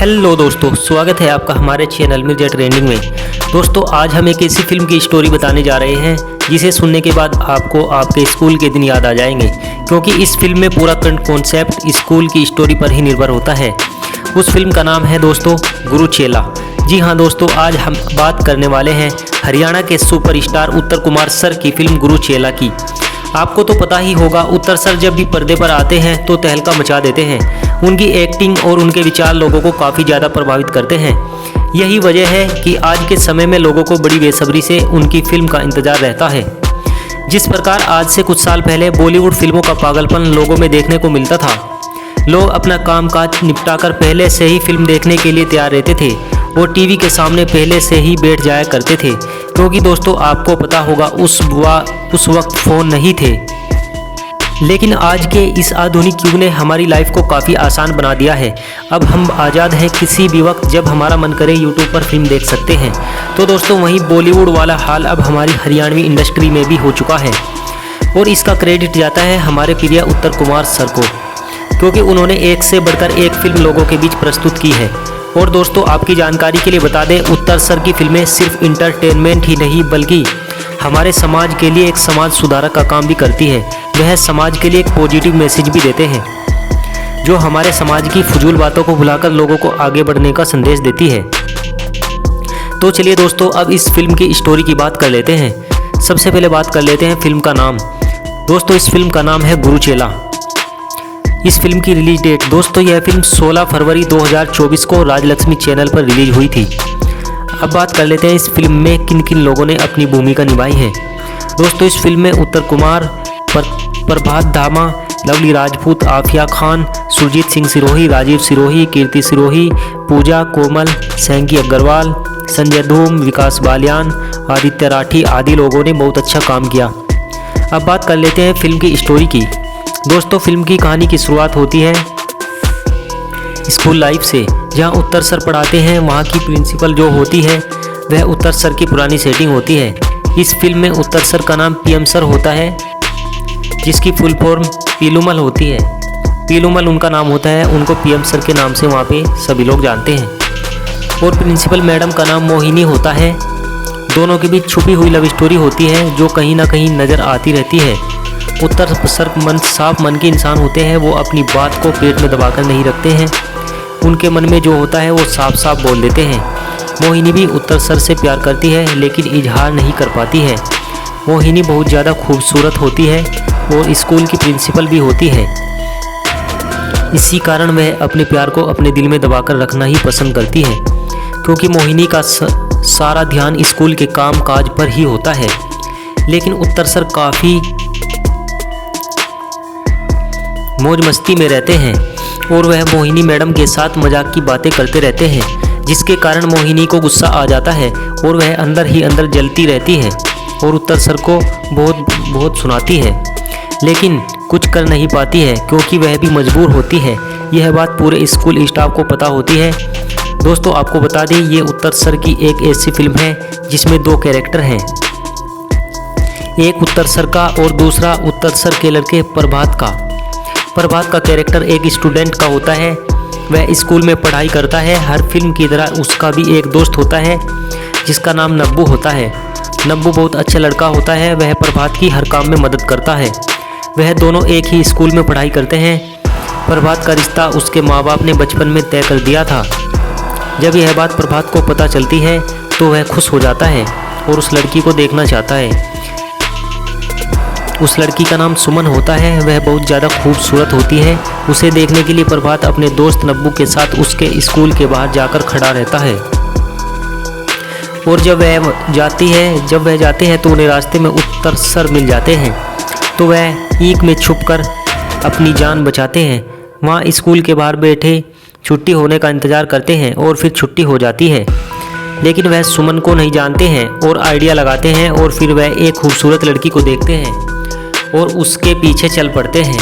Hello दोस्तों, स्वागत है आपका हमारे चैनल मिर्जा ट्रेंडिंग में। दोस्तों, आज हम एक ऐसी फिल्म की स्टोरी बताने जा रहे हैं जिसे सुनने के बाद आपको आपके स्कूल के दिन याद आ जाएंगे, क्योंकि इस फिल्म में पूरा कॉन्सेप्ट स्कूल की स्टोरी पर ही निर्भर होता है। उस फिल्म का नाम है दोस्तों गुरु चेला। जी हाँ दोस्तों, आज हम बात करने वाले हैं हरियाणा के सुपरस्टार उत्तर कुमार सर की फिल्म गुरु चेला की। आपको तो पता ही होगा, उत्तर सर जब भी पर्दे पर आते हैं तो तहलका मचा देते हैं। उनकी एक्टिंग और उनके विचार लोगों को काफ़ी ज़्यादा प्रभावित करते हैं। यही वजह है कि आज के समय में लोगों को बड़ी बेसब्री से उनकी फिल्म का इंतज़ार रहता है। जिस प्रकार आज से कुछ साल पहले बॉलीवुड फिल्मों का पागलपन लोगों में देखने को मिलता था। लोग अपना कामकाज निपटाकर पहले से ही फिल्म देखने के लिए तैयार रहते थे और टीवी के सामने पहले से ही बैठ जाया करते थे, क्योंकि दोस्तों आपको पता होगा उस वक्त फ़ोन नहीं थे। लेकिन आज के इस आधुनिक युग ने हमारी लाइफ को काफ़ी आसान बना दिया है। अब हम आज़ाद हैं, किसी भी वक्त जब हमारा मन करे यूट्यूब पर फिल्म देख सकते हैं। तो दोस्तों, वहीं बॉलीवुड वाला हाल अब हमारी हरियाणवी इंडस्ट्री में भी हो चुका है और इसका क्रेडिट जाता है हमारे प्रिय उत्तर कुमार सर को, क्योंकि उन्होंने एक से बढ़कर एक फिल्म लोगों के बीच प्रस्तुत की है। और दोस्तों, आपकी जानकारी के लिए बता दें, उत्तर सर की फिल्में सिर्फ इंटरटेनमेंट ही नहीं बल्कि हमारे समाज के लिए एक समाज सुधारक का काम भी करती है। वह समाज के लिए एक पॉजिटिव मैसेज भी देते हैं, जो हमारे समाज की फजूल बातों को भुलाकर लोगों को आगे बढ़ने का संदेश देती है। तो चलिए दोस्तों, अब इस फिल्म की स्टोरी की बात कर लेते हैं। सबसे पहले बात कर लेते हैं फिल्म का नाम। दोस्तों, इस फिल्म का नाम है गुरु चेला। इस फिल्म की रिलीज डेट दोस्तों, यह फिल्म 16 फरवरी 2024 को राजलक्ष्मी चैनल पर रिलीज हुई थी। अब बात कर लेते हैं इस फिल्म में किन किन लोगों ने अपनी भूमिका निभाई है। दोस्तों, इस फिल्म में उत्तर कुमार, प्रभात धामा, लवली राजपूत, आफिया खान, सुरजीत सिंह सिरोही, राजीव सिरोही, कीर्ति सिरोही, पूजा कोमल, सैंकी अग्रवाल, संजय धूम, विकास बालियान, आदित्य राठी आदि लोगों ने बहुत अच्छा काम किया। अब बात कर लेते हैं फिल्म की स्टोरी की। दोस्तों, फिल्म की कहानी की शुरुआत होती है स्कूल लाइफ से, जहां उत्तर सर पढ़ाते हैं। वहां की प्रिंसिपल जो होती है वह उत्तर सर की पुरानी सेटिंग होती है। इस फिल्म में उत्तर सर का नाम पीएम सर होता है, जिसकी फुल फॉर्म पीलूमल होती है। पीलूमल उनका नाम होता है, उनको पीएम सर के नाम से वहाँ पे सभी लोग जानते हैं। और प्रिंसिपल मैडम का नाम मोहिनी होता है। दोनों के बीच छुपी हुई लव स्टोरी होती है, जो कहीं ना कहीं नज़र आती रहती है। उत्तर सर साफ मन के इंसान होते हैं, वो अपनी बात को पेट में दबाकर नहीं रखते हैं। उनके मन में जो होता है वो साफ साफ बोल देते हैं। मोहिनी भी उत्तर सर से प्यार करती है, लेकिन इजहार नहीं कर पाती है। मोहिनी बहुत ज़्यादा खूबसूरत होती है और स्कूल की प्रिंसिपल भी होती है। इसी कारण वह अपने प्यार को अपने दिल में दबाकर रखना ही पसंद करती है, क्योंकि मोहिनी का सारा ध्यान स्कूल के काम काज पर ही होता है। लेकिन उत्तर सर काफ़ी मौज मस्ती में रहते हैं और वह मोहिनी मैडम के साथ मजाक की बातें करते रहते हैं, जिसके कारण मोहिनी को गुस्सा आ जाता है और वह अंदर ही अंदर जलती रहती है और उत्तर सर को बहुत सुनाती है, लेकिन कुछ कर नहीं पाती है, क्योंकि वह भी मजबूर होती है। यह बात पूरे स्कूल स्टाफ को पता होती है। दोस्तों, आपको बता दें, ये उत्तर सर की एक ऐसी फिल्म है जिसमें दो कैरेक्टर हैं, एक उत्तर सर का और दूसरा उत्तर सर के लड़के प्रभात का। प्रभात का कैरेक्टर एक स्टूडेंट का होता है, वह स्कूल में पढ़ाई करता है। हर फिल्म की तरह उसका भी एक दोस्त होता है जिसका नाम नब्बू होता है। नब्बू बहुत अच्छा लड़का होता है, वह प्रभात की हर काम में मदद करता है। वह दोनों एक ही स्कूल में पढ़ाई करते हैं। प्रभात का रिश्ता उसके माँ बाप ने बचपन में तय कर दिया था। जब यह बात प्रभात को पता चलती है तो वह खुश हो जाता है और उस लड़की को देखना चाहता है। उस लड़की का नाम सुमन होता है, वह बहुत ज़्यादा खूबसूरत होती है। उसे देखने के लिए प्रभात अपने दोस्त नब्बू के साथ उसके स्कूल के बाहर जाकर खड़ा रहता है। और जब वह जाते हैं तो उन्हें रास्ते में उत्तर सर मिल जाते हैं, तो वह ईंट में छुपकर अपनी जान बचाते हैं। वहाँ स्कूल के बाहर बैठे छुट्टी होने का इंतज़ार करते हैं और फिर छुट्टी हो जाती है, लेकिन वह सुमन को नहीं जानते हैं और आइडिया लगाते हैं और फिर वह एक खूबसूरत लड़की को देखते हैं और उसके पीछे चल पड़ते हैं।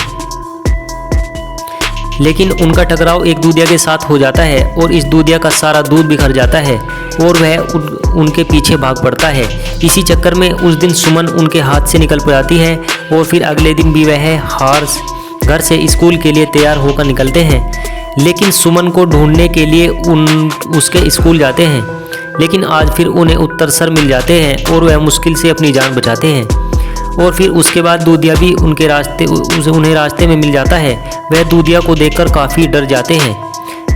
लेकिन उनका टकराव एक दूधिया के साथ हो जाता है और इस दूधिया का सारा दूध बिखर जाता है और वह उनके पीछे भाग पड़ता है। इसी चक्कर में उस दिन सुमन उनके हाथ से निकल जाती है और फिर अगले दिन भी वह घर से स्कूल के लिए तैयार होकर निकलते हैं। लेकिन सुमन को ढूंढने के लिए उसके स्कूल जाते हैं। लेकिन आज फिर उन्हें उत्तर सर मिल जाते हैं और वह मुश्किल से अपनी जान बचाते हैं। और फिर उसके बाद दूधिया भी उन्हें रास्ते में मिल जाता है। वह दूधिया को देखकर काफ़ी डर जाते हैं,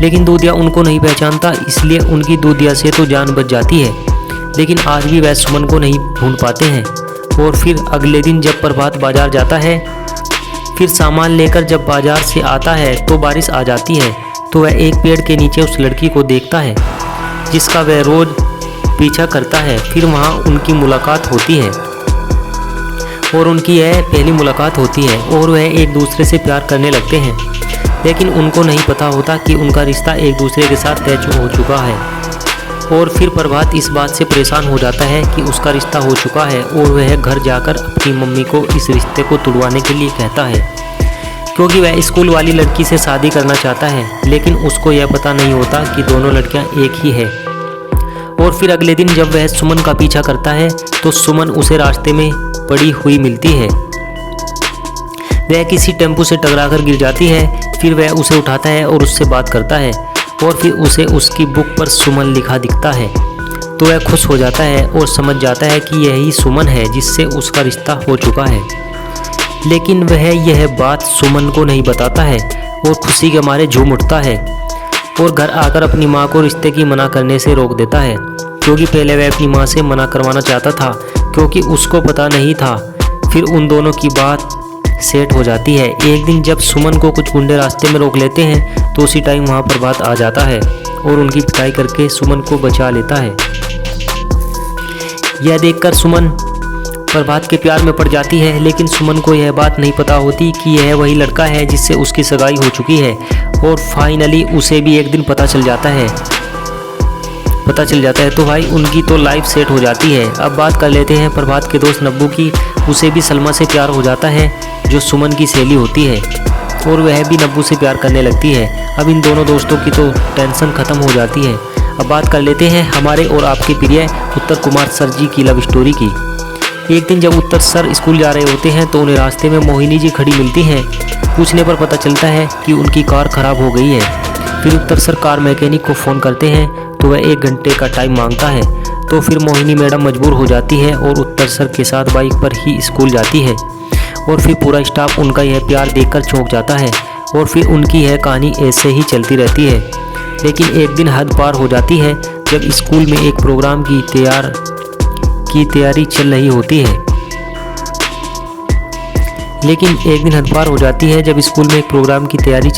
लेकिन दूधिया उनको नहीं पहचानता, इसलिए उनकी दूधिया से तो जान बच जाती है। लेकिन आज भी वह सुमन को नहीं ढूंढ पाते हैं। और फिर अगले दिन जब प्रभात बाजार जाता है, फिर सामान लेकर जब बाजार से आता है तो बारिश आ जाती है। तो वह एक पेड़ के नीचे उस लड़की को देखता है जिसका वह रोज पीछा करता है। फिर वहाँ उनकी मुलाकात होती है और उनकी यह पहली मुलाकात होती है और वह एक दूसरे से प्यार करने लगते हैं। लेकिन उनको नहीं पता होता कि उनका रिश्ता एक दूसरे के साथ तय हो चुका है। और फिर प्रभात इस बात से परेशान हो जाता है कि उसका रिश्ता हो चुका है और वह घर जाकर अपनी मम्मी को इस रिश्ते को तुड़वाने के लिए कहता है, क्योंकि वह स्कूल वाली लड़की से शादी करना चाहता है। लेकिन उसको यह पता नहीं होता कि दोनों लड़कियां एक ही है। और फिर अगले दिन जब वह सुमन का पीछा करता है तो सुमन उसे रास्ते में पड़ी हुई मिलती है। वह किसी टेम्पो से टकराकर गिर जाती है। फिर वह उसे उठाता है और उससे बात करता है और फिर उसे उसकी बुक पर सुमन लिखा दिखता है। तो वह खुश हो जाता है और समझ जाता है कि यही सुमन है जिससे उसका रिश्ता हो चुका है। लेकिन वह यह बात सुमन को नहीं बताता है और खुशी के मारे झूम उठता है और घर आकर अपनी माँ को रिश्ते की मना करने से रोक देता है, क्योंकि पहले वह अपनी माँ से मना करवाना चाहता था क्योंकि उसको पता नहीं था। फिर उन दोनों की बात सेट हो जाती है। एक दिन जब सुमन को कुछ गुंडे रास्ते में रोक लेते हैं तो उसी टाइम वहाँ प्रभात आ जाता है और उनकी पिटाई करके सुमन को बचा लेता है। यह देखकर सुमन प्रभात के प्यार में पड़ जाती है, लेकिन सुमन को यह बात नहीं पता होती कि यह वही लड़का है जिससे उसकी सगाई हो चुकी है। और फाइनली उसे भी एक दिन पता चल जाता है तो भाई उनकी तो लाइफ सेट हो जाती है। अब बात कर लेते हैं प्रभात के दोस्त नब्बू की। उसे भी सलमा से प्यार हो जाता है जो सुमन की सहेली होती है और वह भी नब्बू से प्यार करने लगती है। अब इन दोनों दोस्तों की तो टेंशन ख़त्म हो जाती है। अब बात कर लेते हैं हमारे और आपके प्रिय उत्तर कुमार सर जी की लव स्टोरी की। एक दिन जब उत्तर सर स्कूल जा रहे होते हैं तो उन्हें रास्ते में मोहिनी जी खड़ी मिलती हैं। पूछने पर पता चलता है कि उनकी कार ख़राब हो गई है। फिर उत्तर सर कार मैकेनिक को फ़ोन करते हैं तो वह 1 घंटे का टाइम मांगता है। तो फिर मोहिनी मैडम मजबूर हो जाती है और उत्तर सर के साथ बाइक पर ही स्कूल जाती है। और फिर पूरा स्टाफ उनका यह प्यार देखकर चौंक जाता है और फिर उनकी यह कहानी ऐसे ही चलती रहती है। लेकिन एक दिन हद पार हो जाती है जब स्कूल में एक प्रोग्राम की तैयारी चल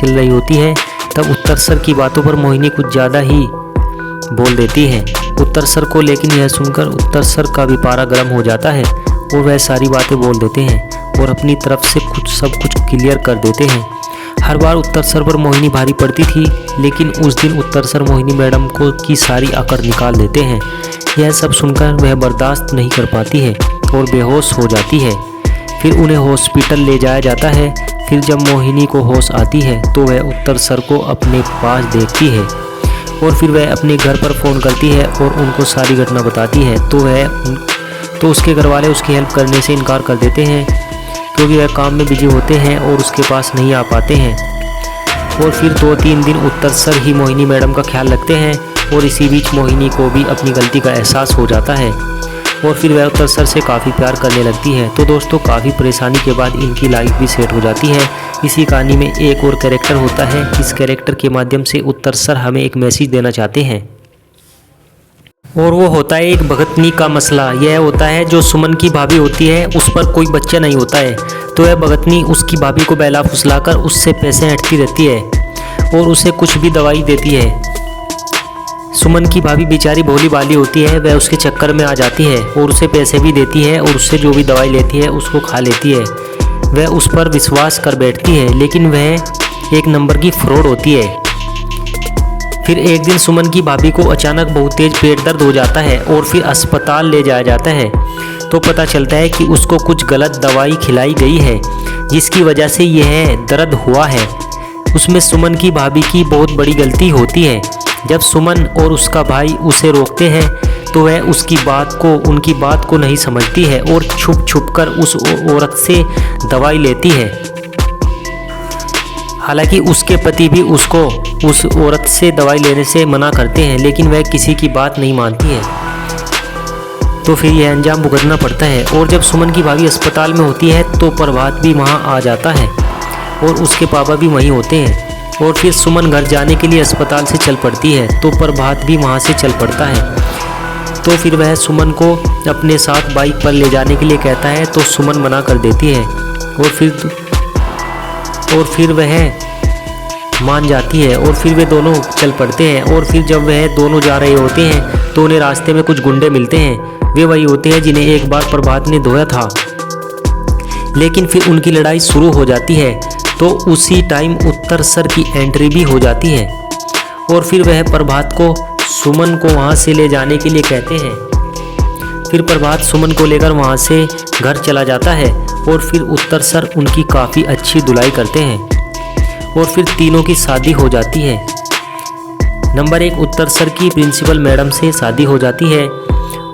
रही होती है। तब उत्तर सर की बातों पर मोहिनी कुछ ज़्यादा ही बोल देती है उत्तर सर को। लेकिन यह सुनकर उत्तर सर का भी पारा गर्म हो जाता है और वह सारी बातें बोल देते हैं और अपनी तरफ से सब कुछ क्लियर कर देते हैं। हर बार उत्तर सर पर मोहिनी भारी पड़ती थी, लेकिन उस दिन उत्तर सर मोहिनी मैडम की सारी अकड़ निकाल देते हैं। यह सब सुनकर वह बर्दाश्त नहीं कर पाती है और बेहोश हो जाती है। फिर उन्हें हॉस्पिटल ले जाया जाता है। फिर जब मोहिनी को होश आती है तो वह उत्तर सर को अपने पास देखती है और फिर वह अपने घर पर फ़ोन करती है और उनको सारी घटना बताती है। तो उसके घर वाले उसकी हेल्प करने से इनकार कर देते हैं क्योंकि वह काम में बिजी होते हैं और उसके पास नहीं आ पाते हैं। और फिर 2-3 दिन उत्तर सर ही मोहिनी मैडम का ख्याल रखते हैं और इसी बीच मोहिनी को भी अपनी गलती का एहसास हो जाता है और फिर वह उत्तर सर से काफ़ी प्यार करने लगती है। तो दोस्तों, काफ़ी परेशानी के बाद इनकी लाइफ भी सेट हो जाती है। इसी कहानी में एक और कैरेक्टर होता है। इस कैरेक्टर के माध्यम से उत्तर सर हमें एक मैसेज देना चाहते हैं और वो होता है एक भगतनी का मसला। यह होता है जो सुमन की भाभी होती है उस पर कोई बच्चा नहीं होता है, तो वह भगतनी उसकी भाभी को बहला फुसलाकर उससे पैसे हटती रहती है और उसे कुछ भी दवाई देती है। सुमन की भाभी बेचारी भोली भाली होती है, वह उसके चक्कर में आ जाती है और उसे पैसे भी देती है और उससे जो भी दवाई लेती है उसको खा लेती है। वह उस पर विश्वास कर बैठती है, लेकिन वह एक नंबर की फ्रॉड होती है। फिर एक दिन सुमन की भाभी को अचानक बहुत तेज पेट दर्द हो जाता है और फिर अस्पताल ले जाया जाता है। तो पता चलता है कि उसको कुछ गलत दवाई खिलाई गई है जिसकी वजह से यह दर्द हुआ है। उसमें सुमन की भाभी की बहुत बड़ी गलती होती है। जब सुमन और उसका भाई उसे रोकते हैं तो वह उनकी बात को नहीं समझती है और छुप कर उस औरत से दवाई लेती है। हालांकि उसके पति भी उसको उस औरत से दवाई लेने से मना करते हैं, लेकिन वह किसी की बात नहीं मानती है, तो फिर यह अंजाम भुगतना पड़ता है। और जब सुमन की भाभी अस्पताल में होती है तो प्रभात भी वहाँ आ जाता है और उसके पापा भी वहीं होते हैं। और फिर सुमन घर जाने के लिए अस्पताल से चल पड़ती है तो प्रभात भी वहाँ से चल पड़ता है। तो फिर वह सुमन को अपने साथ बाइक पर ले जाने के लिए कहता है तो सुमन मना कर देती है और फिर वह मान जाती है और फिर वे दोनों चल पड़ते हैं। और फिर जब वह दोनों जा रहे होते हैं तो उन्हें रास्ते में कुछ गुंडे मिलते हैं। वे वही होते हैं जिन्हें एक बार प्रभात ने धोया था, लेकिन फिर उनकी लड़ाई शुरू हो जाती है। तो उसी टाइम उत्तर सर की एंट्री भी हो जाती है और फिर वह प्रभात को सुमन को वहाँ से ले जाने के लिए कहते हैं। फिर प्रभात सुमन को लेकर वहाँ से घर चला जाता है और फिर उत्तर सर उनकी काफ़ी अच्छी धुलाई करते हैं और फिर तीनों की शादी हो जाती है। नंबर 1 उत्तर सर की प्रिंसिपल मैडम से शादी हो जाती है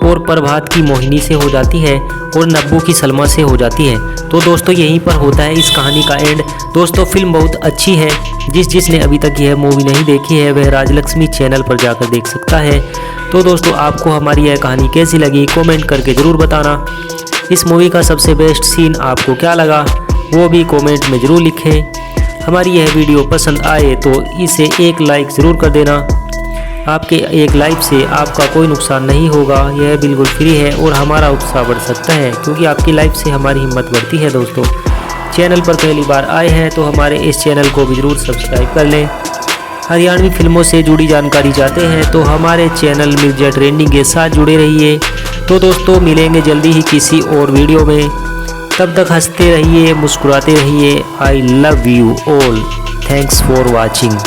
और प्रभात की मोहिनी से हो जाती है और नब्बू की सलमा से हो जाती है। तो दोस्तों यहीं पर होता है इस कहानी का एंड। दोस्तों फिल्म बहुत अच्छी है, जिसने अभी तक यह मूवी नहीं देखी है वह राजलक्ष्मी चैनल पर जाकर देख सकता है। तो दोस्तों आपको हमारी यह कहानी कैसी लगी कमेंट करके ज़रूर बताना। इस मूवी का सबसे बेस्ट सीन आपको क्या लगा वो भी कमेंट में ज़रूर लिखें। हमारी यह वीडियो पसंद आए तो इसे एक लाइक ज़रूर कर देना। आपके एक लाइक से आपका कोई नुकसान नहीं होगा, यह बिल्कुल फ्री है और हमारा उत्साह बढ़ सकता है क्योंकि आपकी लाइक से हमारी हिम्मत बढ़ती है। दोस्तों चैनल पर पहली बार आए हैं तो हमारे इस चैनल को भी ज़रूर सब्सक्राइब कर लें। हरियाणवी फिल्मों से जुड़ी जानकारी चाहते हैं तो हमारे चैनल मिर्जा ट्रेंडिंग के साथ जुड़े रहिए। तो दोस्तों मिलेंगे जल्दी ही किसी और वीडियो में, तब तक हंसते रहिए मुस्कुराते रहिए। I love you all, thanks for watching.